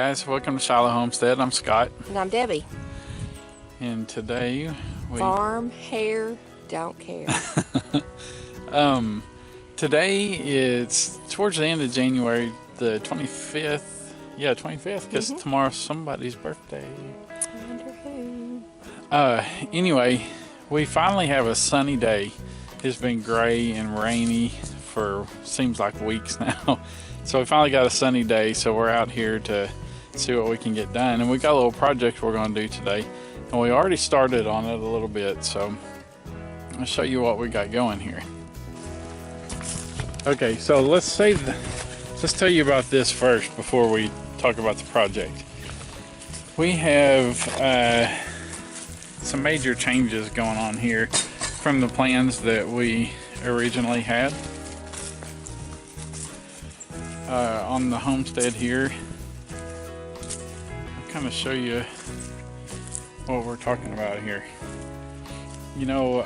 guys, welcome to Shiloh Homestead. I'm Scott. And I'm Debbie. And today Farm, hair, don't care. Today it's towards the end of January, the 25th. Yeah, 25th, because tomorrow's somebody's birthday. I wonder who. Anyway, we finally have a sunny day. It's been gray and rainy for seems like weeks now. So we finally got a sunny day, so we're out here to see what we can get done. And we got a little project we're going to do today. And we already started on it a little bit, so I'll show you what we got going here. Okay, so let's tell you about this first before we talk about the project. We have some major changes going on here from the plans that we originally had. On the homestead here, I'll kind of show you what we're talking about here. You know,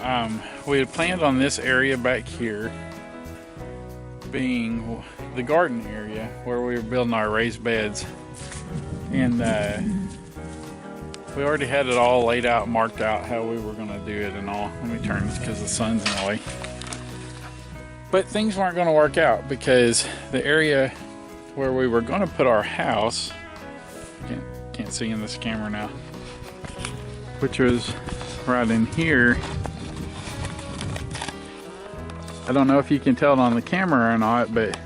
we had planned on this area back here being the garden area where we were building our raised beds, and we already had it all laid out, marked out how we were going to do it and all. Let me turn this because the sun's in the way. But things weren't going to work out because the area where we were going to put our house, can't see in this camera now, which was right in here. I don't know if you can tell it on the camera or not, but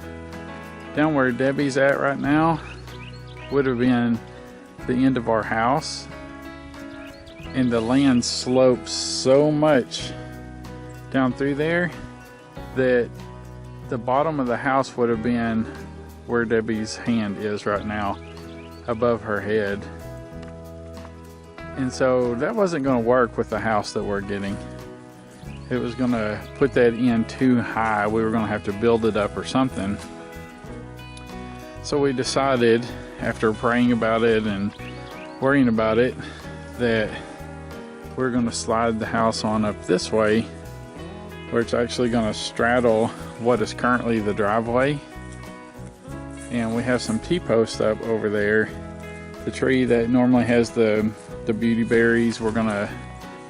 down where Debbie's at right now would have been the end of our house, and the land slopes so much down through there that the bottom of the house would have been where Debbie's hand is right now, above her head. And so that wasn't going to work with the house that we're getting. It was going to put that in too high. We were going to have to build it up or something. So we decided, after praying about it and worrying about it, that we're going to slide the house on up this way, where it's actually going to straddle what is currently the driveway. And we have some T-posts up over there. The tree that normally has the beauty berries, we're gonna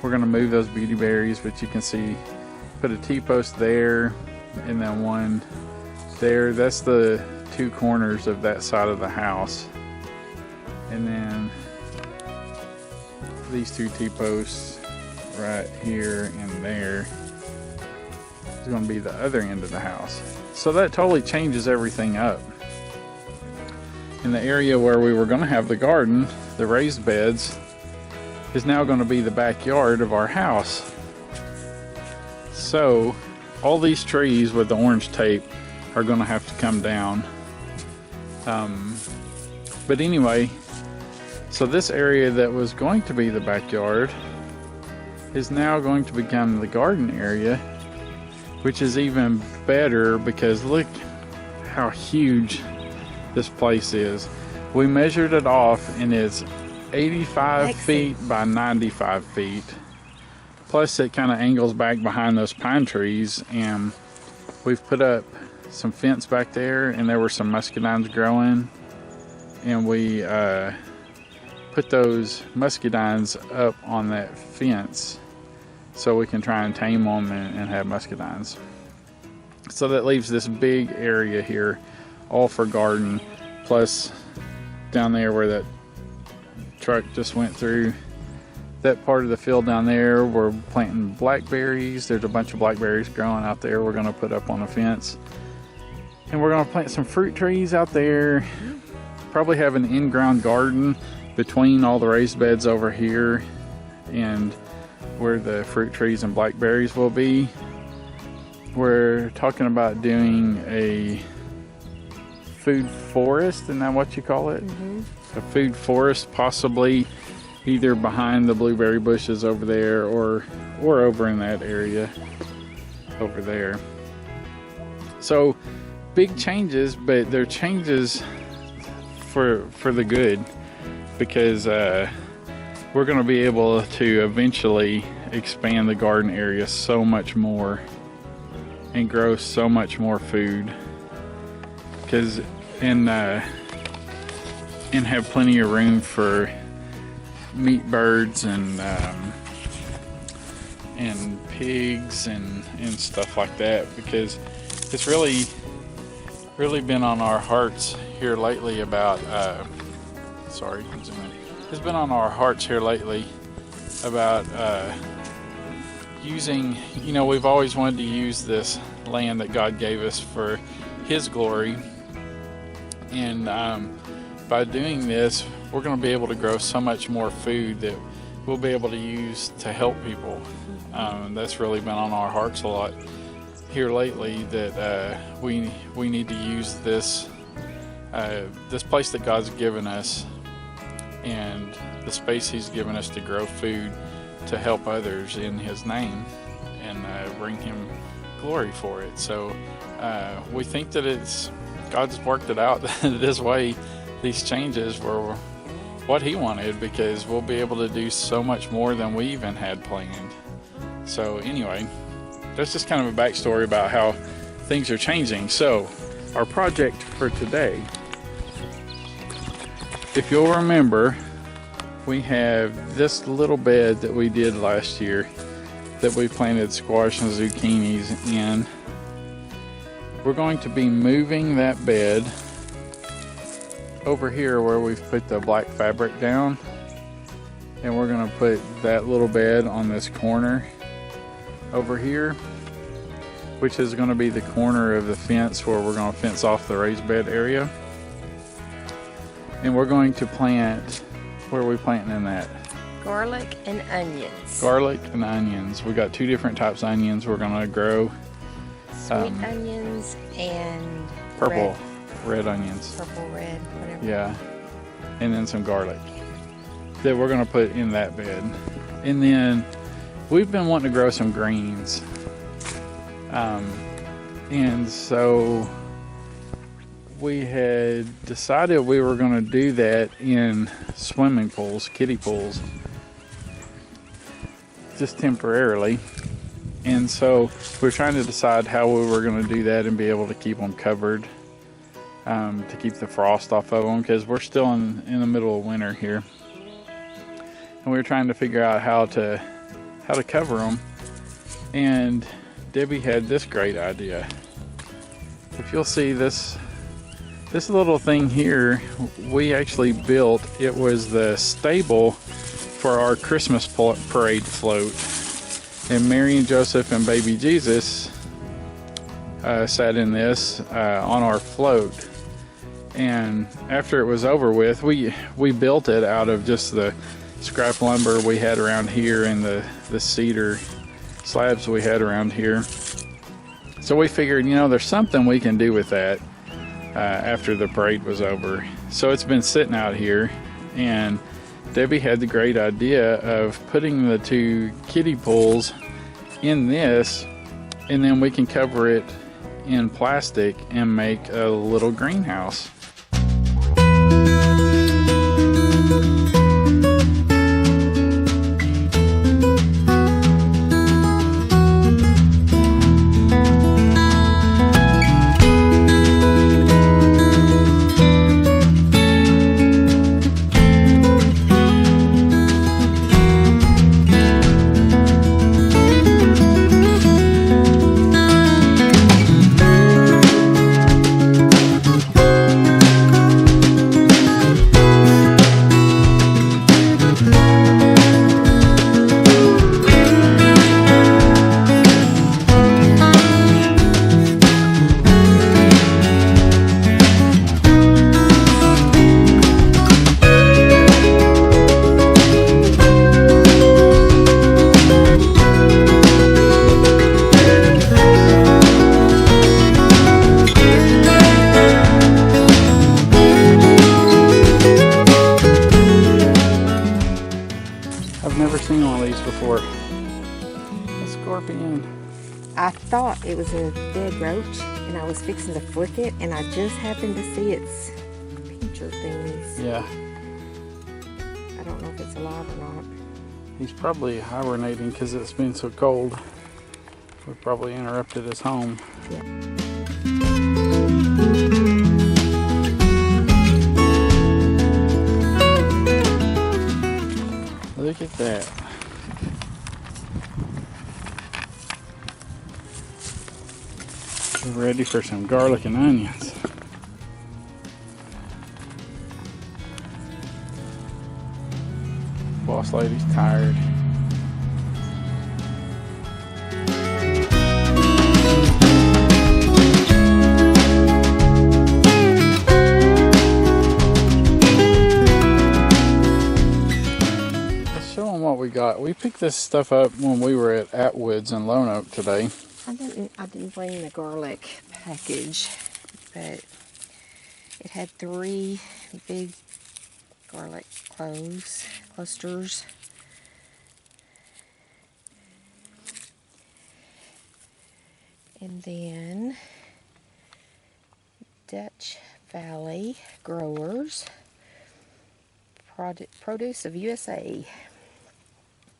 move those beauty berries, but you can see, put a T-post there and then one there. That's the two corners of that side of the house. And then these two T-posts right here and there is going to be the other end of the house. So that totally changes everything up. In the area where we were going to have the garden, the raised beds, is now going to be the backyard of our house. So all these trees with the orange tape are going to have to come down. But anyway, so this area that was going to be the backyard is now going to become the garden area, which is even better because look how huge this place is. We measured it off and it's 85 feet by 95 feet. Plus it kind of angles back behind those pine trees, and we've put up some fence back there, and there were some muscadines growing, and we put those muscadines up on that fence so we can try and tame them and have muscadines. So that leaves this big area here all for garden, plus down there where that truck just went through, that part of the field down there, we're planting blackberries. There's a bunch of blackberries growing out there we're going to put up on the fence, and we're going to plant some fruit trees out there. Probably have an in-ground garden between all the raised beds over here and where the fruit trees and blackberries will be. We're talking about doing a food forest, isn't that what you call it? A food forest, possibly either behind the blueberry bushes over there or over in that area over there. So big changes, but they're changes for the good, because we're going to be able to eventually expand the garden area so much more and grow so much more food. Because in and have plenty of room for meat birds and pigs and stuff like that, because it's really been on our hearts here lately about sorry, zoom in. It's been on our hearts here lately about using, you know, we've always wanted to use this land that God gave us for His glory, and by doing this we're going to be able to grow so much more food that we'll be able to use to help people. That's really been on our hearts a lot here lately, that we need to use this this place that God's given us and the space He's given us to grow food to help others in His name and bring Him glory for it. So we think that God's worked it out this way. These changes were what He wanted, because we'll be able to do so much more than we even had planned. So anyway, that's just kind of a backstory about how things are changing. So our project for today, if you'll remember, we have this little bed that we did last year that we planted squash and zucchinis in. We're going to be moving that bed over here where we've put the black fabric down, and we're going to put that little bed on this corner over here, which is going to be the corner of the fence where we're going to fence off the raised bed area. And we're going to plant, where are we planting in that? Garlic and onions. Garlic and onions. We got 2 different types of onions we're going to grow. Sweet onions and purple red onions. Purple, red, whatever. Yeah. And then some garlic that we're going to put in that bed. And then we've been wanting to grow some greens. And so we had decided we were going to do that in swimming pools, kiddie pools, just temporarily. And so we're trying to decide how we were going to do that and be able to keep them covered, to keep the frost off of them, because we're still in the middle of winter here. And we were trying to figure out how to cover them. And Debbie had this great idea. If you'll see this little thing here, we actually built. It was the stable for our Christmas parade float, and Mary and Joseph and baby Jesus sat in this on our float. And after it was over with, we built it out of just the scrap lumber we had around here and the cedar slabs we had around here. So we figured, you know, there's something we can do with that after the parade was over. So it's been sitting out here, and Debbie had the great idea of putting the 2 kiddie pools in this, and then we can cover it in plastic and make a little greenhouse. Before. A scorpion. I thought it was a dead roach, and I was fixing to flick it, and I just happened to see its pincher thingies. Yeah. I don't know if it's alive or not. He's probably hibernating because it's been so cold. We probably interrupted his home. Yeah. Look at that. We're ready for some garlic and onions. Boss lady's tired. Let's show them what we got. We picked this stuff up when we were at Atwood's in Lone Oak today. I didn't bring the garlic package, but it had 3 big garlic clusters. And then Dutch Valley Growers, Produce of USA.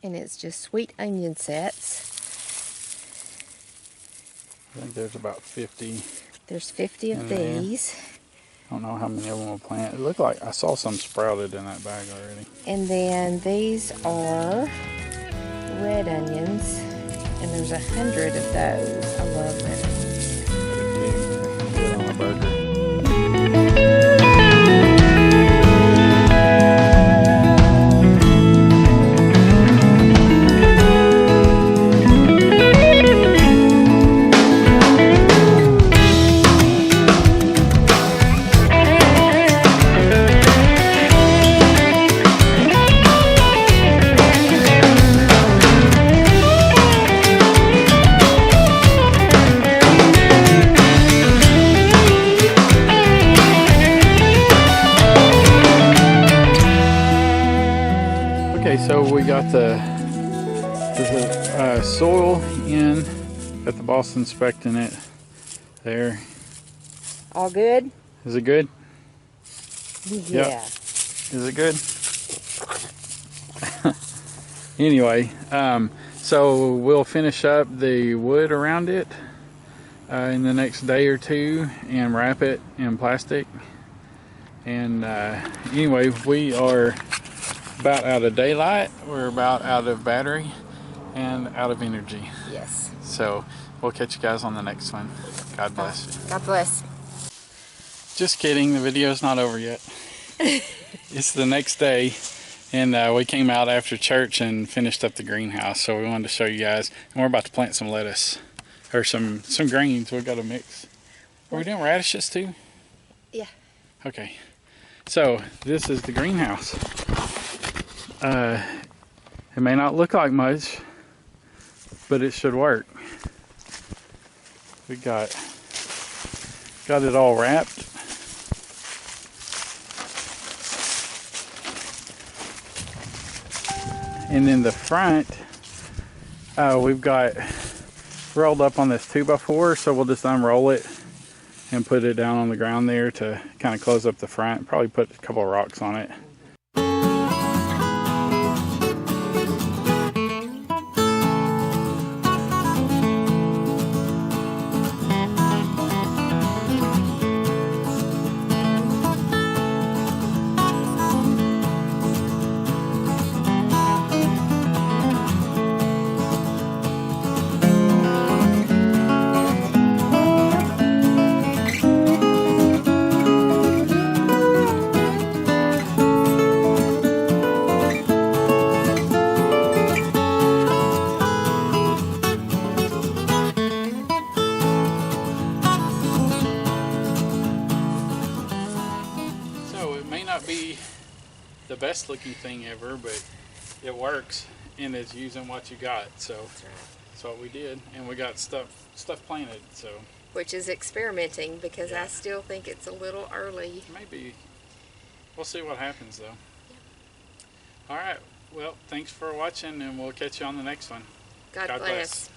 And it's just sweet onion sets. I think there's about 50. There's 50 of these. I don't know how many of them will plant. It looked like I saw some sprouted in that bag already. And then these are red onions, and there's 100 of those. I love red onions. Good on a burger. Okay, so we got the soil in. Got the boss inspecting it there. All good? Is it good? Yeah. Yep. Is it good? Anyway, so we'll finish up the wood around it in the next day or two and wrap it in plastic. And anyway, we are about out of daylight, we're about out of battery and out of energy. Yes. So we'll catch you guys on the next one. God bless you. God bless. Just kidding, the video's not over yet. It's the next day, and we came out after church and finished up the greenhouse, so we wanted to show you guys. And we're about to plant some lettuce, or some greens. We've got a mix. Are we doing radishes too? Yeah. Okay, so this is the greenhouse. It may not look like much, but it should work. We got it all wrapped. And in the front, we've got rolled up on this 2x4, so we'll just unroll it and put it down on the ground there to kind of close up the front. Probably put a couple of rocks on it. Be the best looking thing ever, but it works, and it's using what you got. So that's what we did, and we got stuff planted. So Which is experimenting, because I still think it's a little early. maybe we'll see what happens though. All right, well, thanks for watching, and we'll catch you on the next one. God bless.